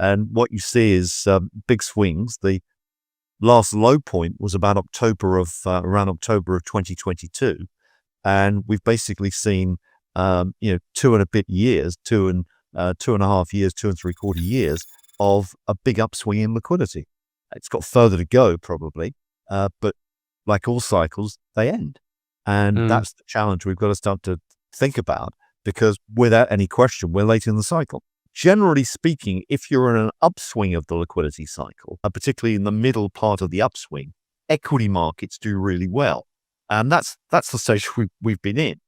And what you see is big swings. The last low point was about around October of 2022. And we've basically seen, 2.5 years, 2.75 years of a big upswing in liquidity. It's got further to go probably, but like all cycles, they end. And that's the challenge we've got to start to think about, because without any question, we're late in the cycle. Generally speaking, if you're in an upswing of the liquidity cycle, particularly in the middle part of the upswing, equity markets do really well. And that's the stage we've been in.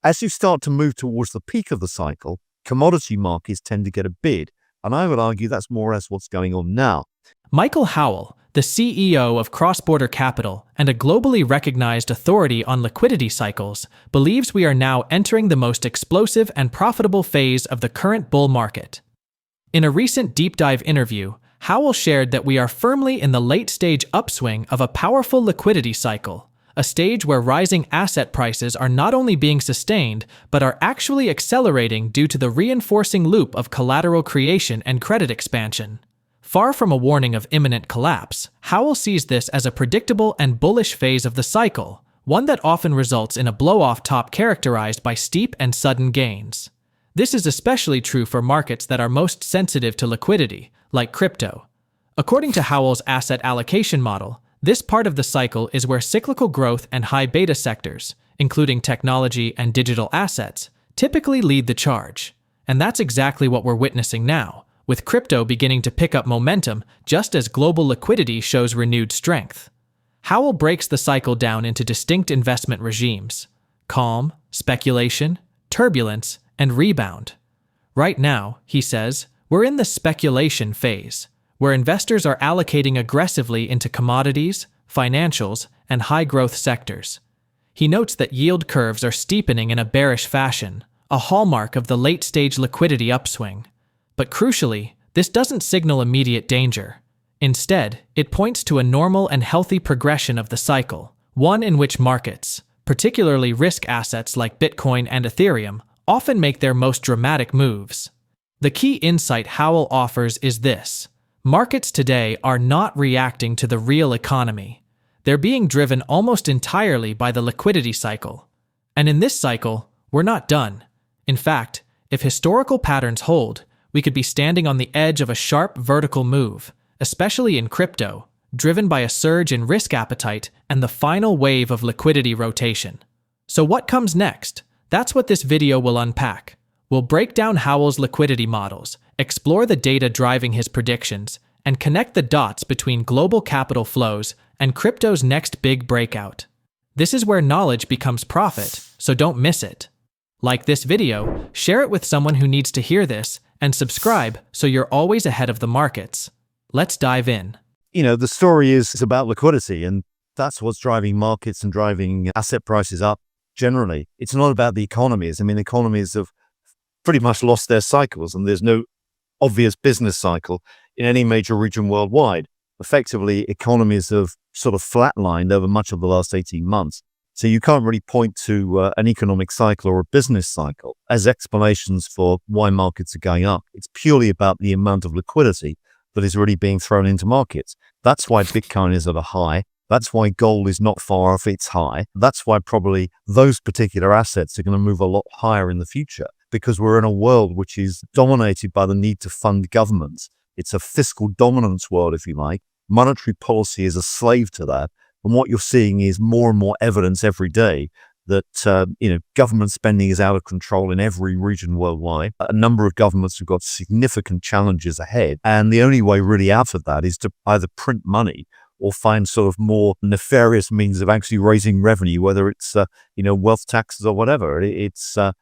As you start to move towards the peak of the cycle, commodity markets tend to get a bid. And I would argue that's more or less what's going on now. Michael Howell, the CEO of Cross-Border Capital and a globally recognized authority on liquidity cycles, believes we are now entering the most explosive and profitable phase of the current bull market. In a recent deep dive interview, Howell shared that we are firmly in the late-stage upswing of a powerful liquidity cycle, a stage where rising asset prices are not only being sustained, but are actually accelerating due to the reinforcing loop of collateral creation and credit expansion. Far from a warning of imminent collapse, Howell sees this as a predictable and bullish phase of the cycle, one that often results in a blow-off top characterized by steep and sudden gains. This is especially true for markets that are most sensitive to liquidity, like crypto. According to Howell's asset allocation model, this part of the cycle is where cyclical growth and high beta sectors, including technology and digital assets, typically lead the charge. And that's exactly what we're witnessing now, with crypto beginning to pick up momentum just as global liquidity shows renewed strength. Howell breaks the cycle down into distinct investment regimes: calm, speculation, turbulence, and rebound. Right now, he says, we're in the speculation phase, where investors are allocating aggressively into commodities, financials, and high-growth sectors. He notes that yield curves are steepening in a bearish fashion, a hallmark of the late-stage liquidity upswing. But crucially, this doesn't signal immediate danger. Instead, it points to a normal and healthy progression of the cycle, one in which markets, particularly risk assets like Bitcoin and Ethereum, often make their most dramatic moves. The key insight Howell offers is this: markets today are not reacting to the real economy. They're being driven almost entirely by the liquidity cycle. And in this cycle, we're not done. In fact, if historical patterns hold, we could be standing on the edge of a sharp vertical move, especially in crypto, driven by a surge in risk appetite and the final wave of liquidity rotation. So what comes next? That's what this video will unpack. We'll break down Howell's liquidity models, explore the data driving his predictions, and connect the dots between global capital flows and crypto's next big breakout. This is where knowledge becomes profit, so don't miss it. Like this video, share it with someone who needs to hear this, and subscribe so you're always ahead of the markets. Let's dive in. The story is about liquidity, and that's what's driving markets and driving asset prices up generally. It's not about the economies. Economies have pretty much lost their cycles, and there's no obvious business cycle in any major region worldwide. Effectively, economies have sort of flatlined over much of the last 18 months. So you can't really point to an economic cycle or a business cycle as explanations for why markets are going up. It's purely about the amount of liquidity that is really being thrown into markets. That's why Bitcoin is at a high. That's why gold is not far off its high. That's why probably those particular assets are going to move a lot higher in the future, because we're in a world which is dominated by the need to fund governments. It's a fiscal dominance world, if you like. Monetary policy is a slave to that. And what you're seeing is more and more evidence every day that, government spending is out of control in every region worldwide. A number of governments have got significant challenges ahead. And the only way really out of that is to either print money or find sort of more nefarious means of actually raising revenue, whether it's, wealth taxes or whatever. It's a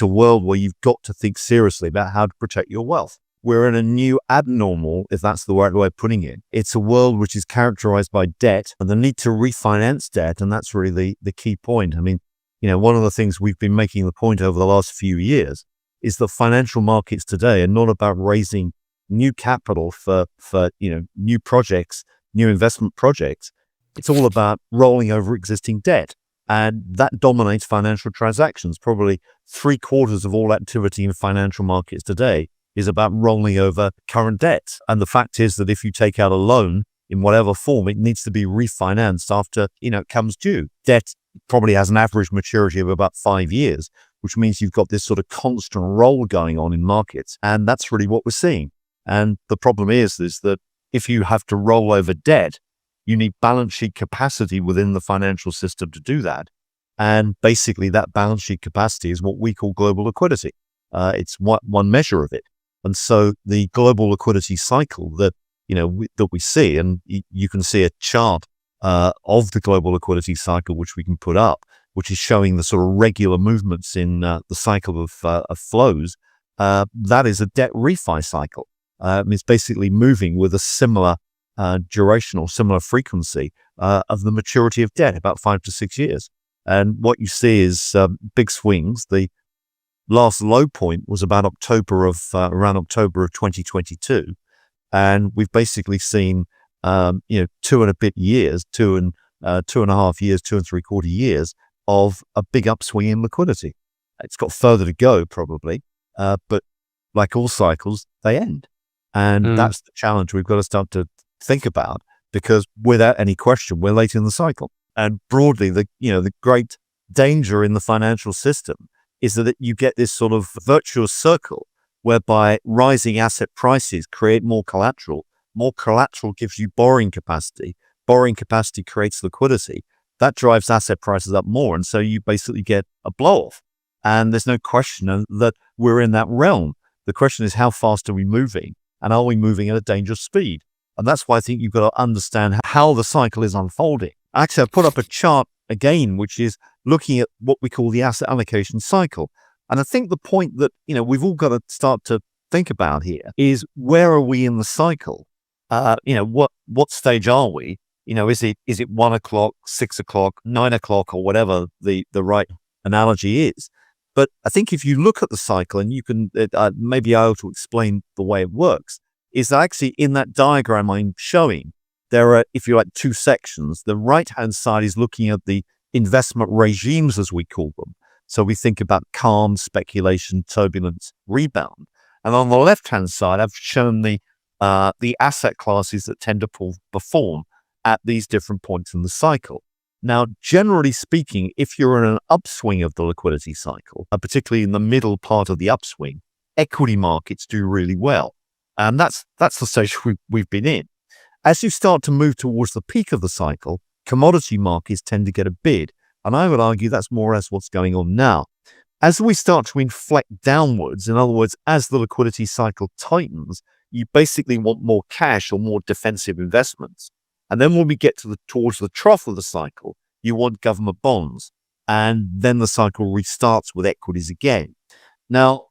world where you've got to think seriously about how to protect your wealth. We're in a new abnormal, if that's the right way of putting it. It's a world which is characterized by debt and the need to refinance debt. And that's really the key point. One of the things we've been making the point over the last few years is that financial markets today are not about raising new capital for new projects, new investment projects. It's all about rolling over existing debt. And that dominates financial transactions. Probably 3/4 of all activity in financial markets today is about rolling over current debt. And the fact is that if you take out a loan in whatever form, it needs to be refinanced after, it comes due. Debt probably has an average maturity of about 5 years, which means you've got this sort of constant roll going on in markets. And that's really what we're seeing. And the problem is that if you have to roll over debt, you need balance sheet capacity within the financial system to do that. And basically that balance sheet capacity is what we call global liquidity. It's one measure of it. And so the global liquidity cycle that, that we see, and you can see a chart of the global liquidity cycle, which we can put up, which is showing the sort of regular movements in the cycle of flows. That is a debt refi cycle. It's basically moving with a similar duration or similar frequency of the maturity of debt, about 5 to 6 years. And what you see is big swings. The last low point was about around October of 2022. And we've basically seen, 2 and a bit years, 2.5 years, 2.75 years of a big upswing in liquidity. It's got further to go probably, but like all cycles, they end. And that's the challenge we've got to start to think about, because without any question, we're late in the cycle. And broadly, the great danger in the financial system is that you get this sort of virtuous circle whereby rising asset prices create more collateral. More collateral gives you borrowing capacity. Borrowing capacity creates liquidity. That drives asset prices up more. And so you basically get a blow-off. And there's no question that we're in that realm. The question is, how fast are we moving? And are we moving at a dangerous speed? And that's why I think you've got to understand how the cycle is unfolding. Actually, I put up a chart again, which is looking at what we call the asset allocation cycle. And I think the point that, we've all got to start to think about here is, where are we in the cycle? What stage are we? Is it 1 o'clock, 6 o'clock, 9 o'clock, or whatever the right analogy is? But I think if you look at the cycle, and you can, maybe I ought to explain the way it works, is that actually in that diagram I'm showing, there are, if you like, 2 sections. The right-hand side is looking at the investment regimes, as we call them. So we think about calm, speculation, turbulence, rebound. And on the left-hand side, I've shown the asset classes that tend to perform at these different points in the cycle. Now, generally speaking, if you're in an upswing of the liquidity cycle, particularly in the middle part of the upswing, equity markets do really well. And that's the stage we've been in. As you start to move towards the peak of the cycle, commodity markets tend to get a bid. And I would argue that's more or less what's going on now. As we start to inflect downwards, in other words, as the liquidity cycle tightens, you basically want more cash or more defensive investments. And then when we get towards the trough of the cycle, you want government bonds. And then the cycle restarts with equities again. Now,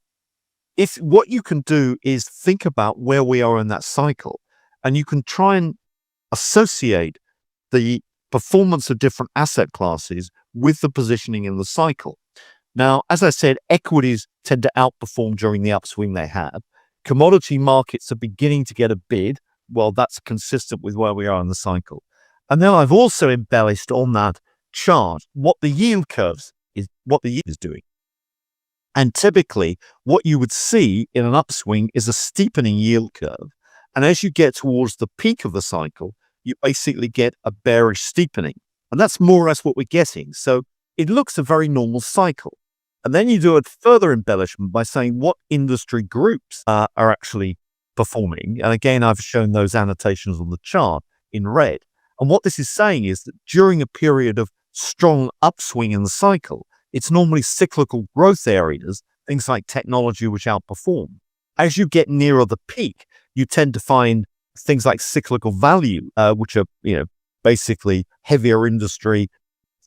if what you can do is think about where we are in that cycle, and you can try and associate the performance of different asset classes with the positioning in the cycle. Now, as I said, equities tend to outperform during the upswing they have. Commodity markets are beginning to get a bid. Well, that's consistent with where we are in the cycle. And then I've also embellished on that chart what the yield is doing. And typically, what you would see in an upswing is a steepening yield curve. And as you get towards the peak of the cycle, you basically get a bearish steepening. And that's more or less what we're getting. So it looks a very normal cycle. And then you do a further embellishment by saying what industry groups are actually performing. And again, I've shown those annotations on the chart in red. And what this is saying is that during a period of strong upswing in the cycle, it's normally cyclical growth areas, things like technology, which outperform. As you get nearer the peak, you tend to find things like cyclical value, which are, basically heavier industry,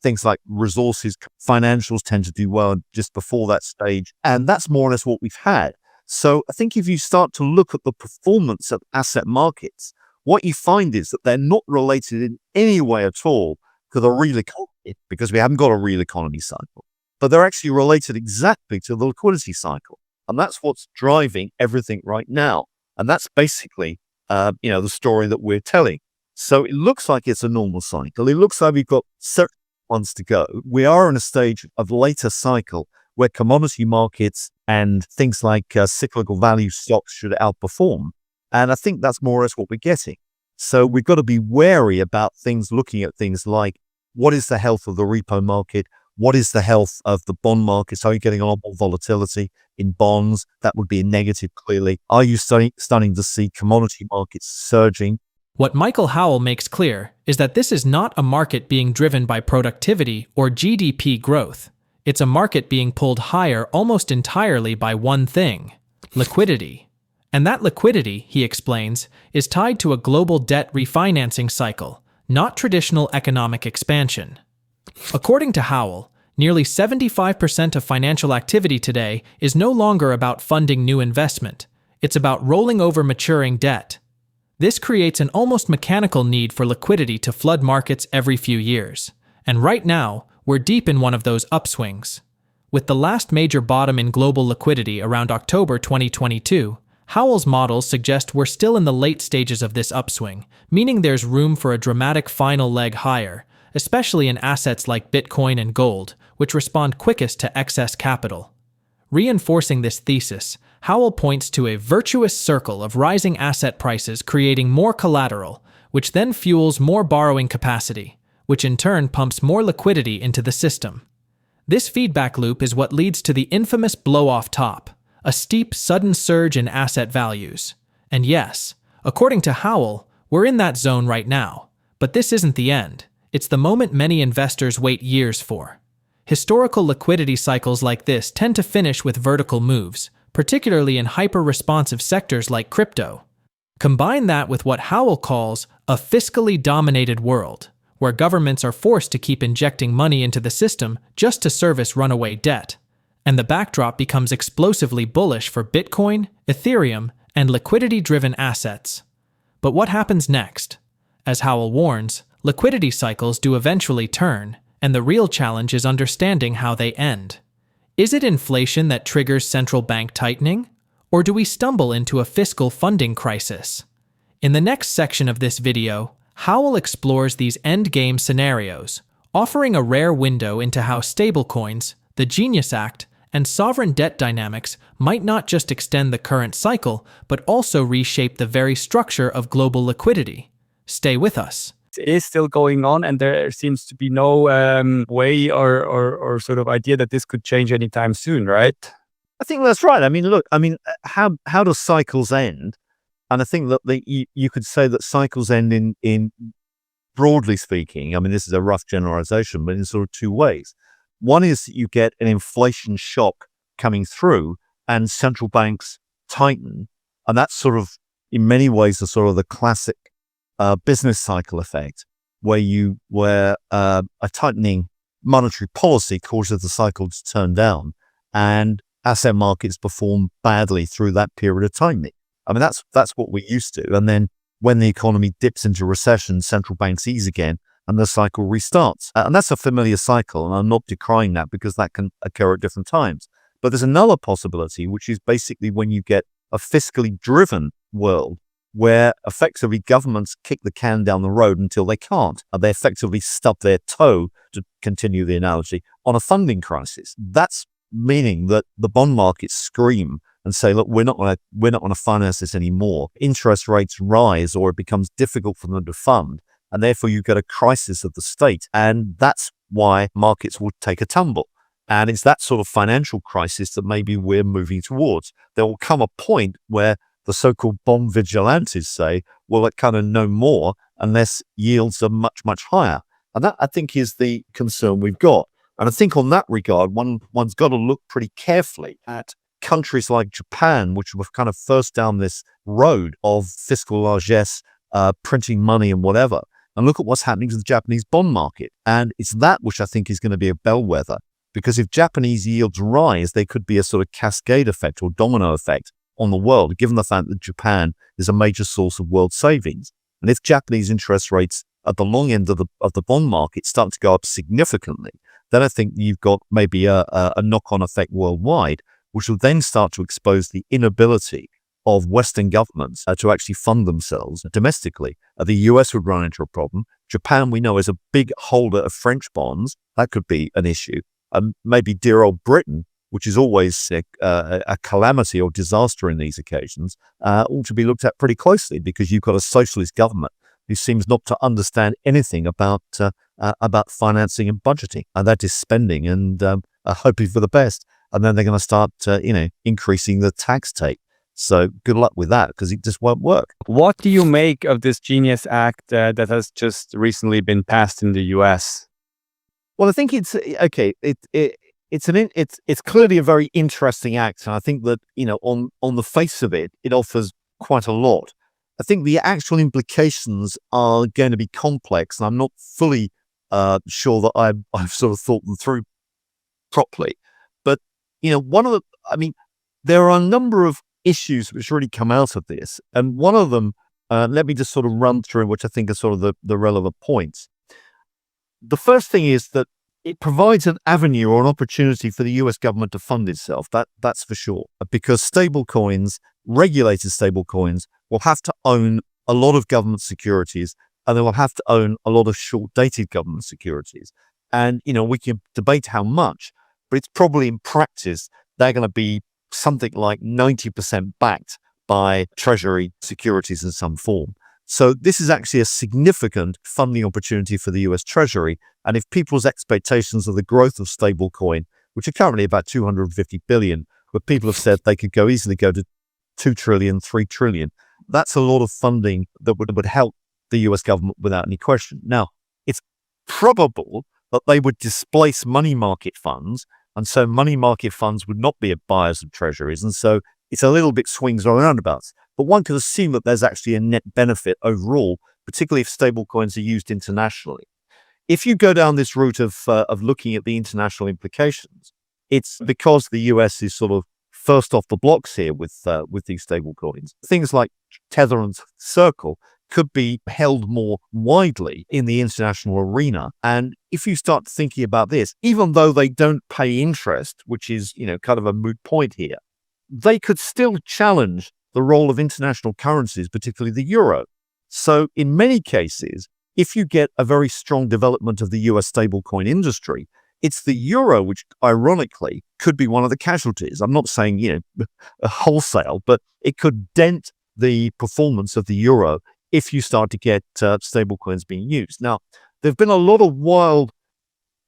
things like resources, financials tend to do well just before that stage. And that's more or less what we've had. So I think if you start to look at the performance of asset markets, what you find is that they're not related in any way at all to the real economy, because we haven't got a real economy cycle, but they're actually related exactly to the liquidity cycle. And that's what's driving everything right now. And that's basically, the story that we're telling. So it looks like it's a normal cycle. It looks like we've got certain ones to go. We are in a stage of later cycle where commodity markets and things like cyclical value stocks should outperform. And I think that's more or less what we're getting. So we've got to be wary about looking at things like, what is the health of the repo market? What is the health of the bond markets? Are you getting a lot more volatility in bonds? That would be a negative, clearly. Are you starting to see commodity markets surging? What Michael Howell makes clear is that this is not a market being driven by productivity or GDP growth. It's a market being pulled higher almost entirely by one thing: liquidity. And that liquidity, he explains, is tied to a global debt refinancing cycle, not traditional economic expansion. According to Howell, nearly 75% of financial activity today is no longer about funding new investment. It's about rolling over maturing debt. This creates an almost mechanical need for liquidity to flood markets every few years. And right now, we're deep in one of those upswings. With the last major bottom in global liquidity around October 2022, Howell's models suggest we're still in the late stages of this upswing, meaning there's room for a dramatic final leg higher, especially in assets like Bitcoin and gold, which respond quickest to excess capital. Reinforcing this thesis, Howell points to a virtuous circle of rising asset prices creating more collateral, which then fuels more borrowing capacity, which in turn pumps more liquidity into the system. This feedback loop is what leads to the infamous blow-off top, a steep, sudden surge in asset values. And yes, according to Howell, we're in that zone right now. But this isn't the end. It's the moment many investors wait years for. Historical liquidity cycles like this tend to finish with vertical moves, particularly in hyper-responsive sectors like crypto. Combine that with what Howell calls a fiscally dominated world, where governments are forced to keep injecting money into the system just to service runaway debt, and the backdrop becomes explosively bullish for Bitcoin, Ethereum, and liquidity-driven assets. But what happens next? As Howell warns, liquidity cycles do eventually turn, and the real challenge is understanding how they end. Is it inflation that triggers central bank tightening? Or do we stumble into a fiscal funding crisis? In the next section of this video, Howell explores these endgame scenarios, offering a rare window into how stablecoins, the Genius Act, and sovereign debt dynamics might not just extend the current cycle, but also reshape the very structure of global liquidity. Stay with us. It is still going on, and there seems to be no way or sort of idea that this could change anytime soon, right? I think that's right. I mean, look, how do cycles end? And I think that you could say that cycles end in broadly speaking, I mean, this is a rough generalization, but in sort of two ways. One is that you get an inflation shock coming through and central banks tighten. And that's sort of, in many ways, the classic business cycle effect, where a tightening monetary policy causes the cycle to turn down and asset markets perform badly through that period of tightening. I mean, that's what we're used to. And then when the economy dips into recession, central banks ease again and the cycle restarts. And that's a familiar cycle. And I'm not decrying that because that can occur at different times. But there's another possibility, which is basically when you get a fiscally driven world where effectively governments kick the can down the road until they can't. And they effectively stub their toe, to continue the analogy, on a funding crisis. That's meaning that the bond markets scream and say, look, we're not going to finance this anymore. Interest rates rise, or it becomes difficult for them to fund, and therefore you get a crisis of the state. And that's why markets will take a tumble. And it's that sort of financial crisis that maybe we're moving towards. There will come a point where the so-called bond vigilantes say, well, it kind of no more unless yields are much, much higher. And that, I think, is the concern we've got. And I think on that regard, one's got to look pretty carefully at countries like Japan, which were kind of first down this road of fiscal largesse, printing money and whatever, and look at what's happening to the Japanese bond market. And it's that which I think is going to be a bellwether, because if Japanese yields rise, they could be a sort of cascade effect or domino effect on the world, given the fact that Japan is a major source of world savings. And if Japanese interest rates at the long end of the bond market start to go up significantly, then I think you've got maybe a knock-on effect worldwide, which will then start to expose the inability of Western governments to actually fund themselves domestically. The US would run into a problem. Japan, we know, is a big holder of French bonds. That could be an issue. Maybe dear old Britain which is always a calamity or disaster in these occasions, ought to be looked at pretty closely, because you've got a socialist government who seems not to understand anything about financing and budgeting, and that is spending and hoping for the best. And then they're going to start, increasing the tax take. So good luck with that, because it just won't work. What do you make of this Genius Act that has just recently been passed in the US? Well, I think it's okay. It's clearly a very interesting act, and I think that on the face of it, it offers quite a lot. I think the actual implications are going to be complex, and I'm not fully sure that I've sort of thought them through properly. But there are a number of issues which really come out of this, and one of them, let me just sort of run through, which I think are sort of the relevant points. The first thing is that it provides an avenue or an opportunity for the US government to fund itself. That's for sure, because stablecoins, regulated stablecoins, will have to own a lot of government securities, and they will have to own a lot of short-dated government securities. And we can debate how much, but it's probably in practice they're going to be something like 90% backed by Treasury securities in some form. So this is actually a significant funding opportunity for the US Treasury. And if people's expectations of the growth of stablecoin, which are currently about 250 billion, but people have said they could easily go to 2 trillion, 3 trillion, that's a lot of funding that would help the US government without any question. Now, it's probable that they would displace money market funds, and so money market funds would not be buyers of treasuries. And so it's a little bit swings or roundabouts. But one could assume that there's actually a net benefit overall, particularly if stablecoins are used internationally. If you go down this route of looking at the international implications, it's because the US is sort of first off the blocks here with these stablecoins. Things like Tether and Circle could be held more widely in the international arena. And if you start thinking about this, even though they don't pay interest, which is, kind of a moot point here, they could still challenge the role of international currencies, particularly the euro. So in many cases, if you get a very strong development of the US stablecoin industry, it's the euro which, ironically, could be one of the casualties. I'm not saying, wholesale, but it could dent the performance of the euro if you start to get stablecoins being used. Now, there's been a lot of wild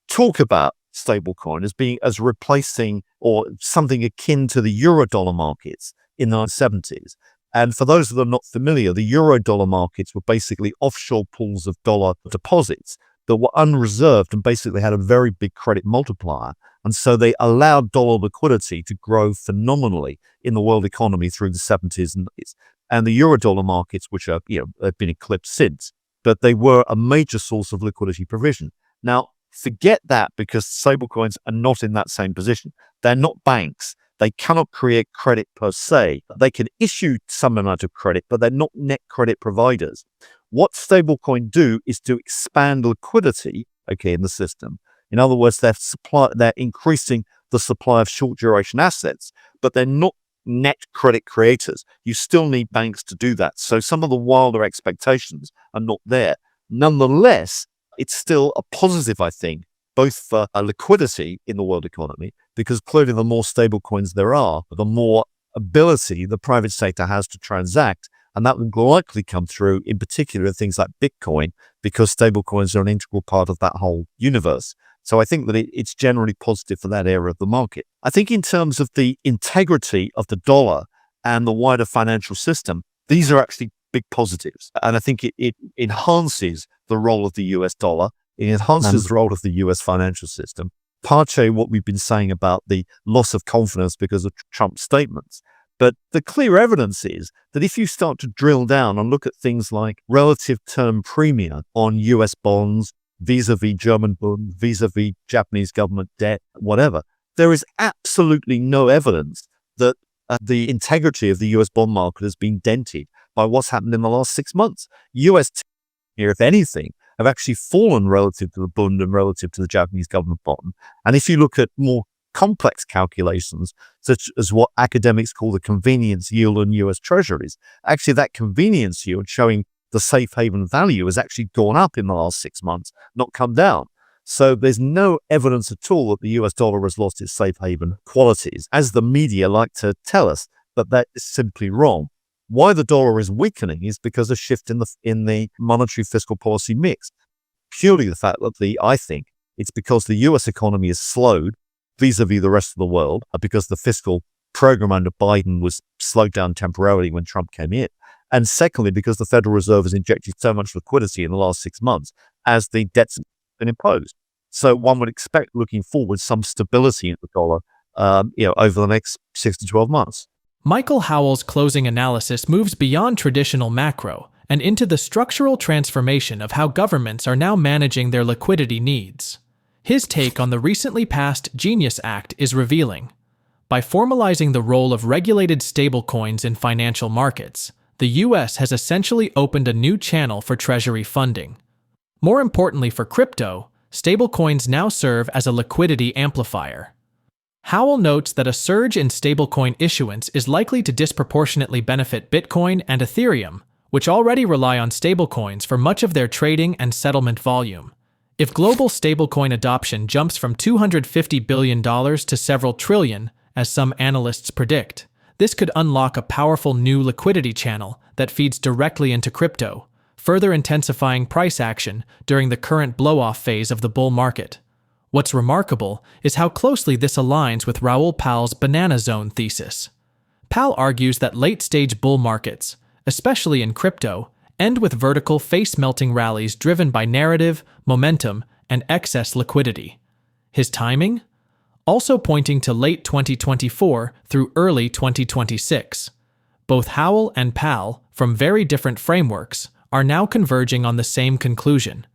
talk about stablecoin as replacing or something akin to the euro-dollar markets in the 1970s. And for those that are not familiar, the euro-dollar markets were basically offshore pools of dollar deposits that were unreserved and basically had a very big credit multiplier. And so they allowed dollar liquidity to grow phenomenally in the world economy through the 70s and 80s. And the euro-dollar markets, which are, have been eclipsed since, but they were a major source of liquidity provision. Now, forget that, because stablecoins are not in that same position. They're not banks. They cannot create credit per se. They can issue some amount of credit, but they're not net credit providers. What stablecoin do is to expand liquidity, in the system. In other words, they're increasing the supply of short duration assets, but they're not net credit creators. You still need banks to do that. So some of the wilder expectations are not there. Nonetheless, it's still a positive, I think, both for liquidity in the world economy, because clearly the more stable coins there are, the more ability the private sector has to transact. And that will likely come through, in particular, things like Bitcoin, because stable coins are an integral part of that whole universe. So I think that it's generally positive for that area of the market. I think in terms of the integrity of the dollar and the wider financial system, these are actually big positives. And I think it enhances the role of the US dollar. It enhances the role of the US financial system. Partially what we've been saying about the loss of confidence because of Trump's statements. But the clear evidence is that if you start to drill down and look at things like relative term premia on US bonds, vis-a-vis German bonds, vis-a-vis Japanese government debt, whatever, there is absolutely no evidence that the integrity of the US bond market has been dented by what's happened in the last 6 months. US, if anything, have actually fallen relative to the Bund and relative to the Japanese government bond. And if you look at more complex calculations, such as what academics call the convenience yield on US treasuries, actually that convenience yield showing the safe haven value has actually gone up in the last 6 months, not come down. So there's no evidence at all that the US dollar has lost its safe haven qualities, as the media like to tell us, but that is simply wrong. Why the dollar is weakening is because of a shift in the monetary fiscal policy mix. Purely the fact that I think it's because the US economy is slowed vis-a-vis the rest of the world, because the fiscal program under Biden was slowed down temporarily when Trump came in. And secondly, because the Federal Reserve has injected so much liquidity in the last 6 months as the debts have been imposed. So one would expect, looking forward, some stability in the dollar over the next 6 to 12 months. Michael Howell's closing analysis moves beyond traditional macro and into the structural transformation of how governments are now managing their liquidity needs. His take on the recently passed Genius Act is revealing. By formalizing the role of regulated stablecoins in financial markets, the US has essentially opened a new channel for Treasury funding. More importantly for crypto, stablecoins now serve as a liquidity amplifier. Howell notes that a surge in stablecoin issuance is likely to disproportionately benefit Bitcoin and Ethereum, which already rely on stablecoins for much of their trading and settlement volume. If global stablecoin adoption jumps from $250 billion to several trillion, as some analysts predict, this could unlock a powerful new liquidity channel that feeds directly into crypto, further intensifying price action during the current blow-off phase of the bull market. What's remarkable is how closely this aligns with Raoul Pal's banana zone thesis. Pal argues that late-stage bull markets, especially in crypto, end with vertical face-melting rallies driven by narrative, momentum, and excess liquidity. His timing? Also pointing to late 2024 through early 2026. Both Howell and Pal, from very different frameworks, are now converging on the same conclusion.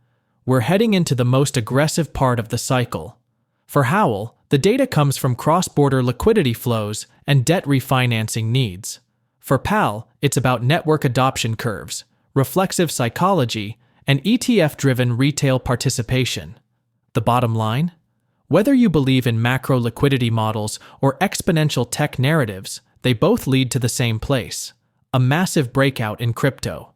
We're heading into the most aggressive part of the cycle. For Howell, the data comes from cross-border liquidity flows and debt refinancing needs. For Pal, it's about network adoption curves, reflexive psychology, and ETF-driven retail participation. The bottom line? Whether you believe in macro liquidity models or exponential tech narratives, they both lead to the same place: a massive breakout in crypto.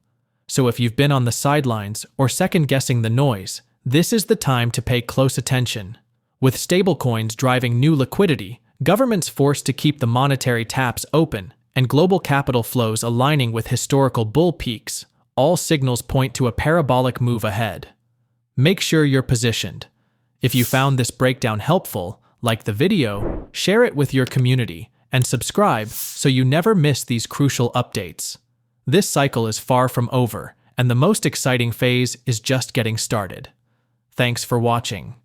So if you've been on the sidelines or second-guessing the noise, this is the time to pay close attention. With stablecoins driving new liquidity, governments forced to keep the monetary taps open, and global capital flows aligning with historical bull peaks, all signals point to a parabolic move ahead. Make sure you're positioned. If you found this breakdown helpful, like the video, share it with your community, and subscribe so you never miss these crucial updates. This cycle is far from over, and the most exciting phase is just getting started. Thanks for watching.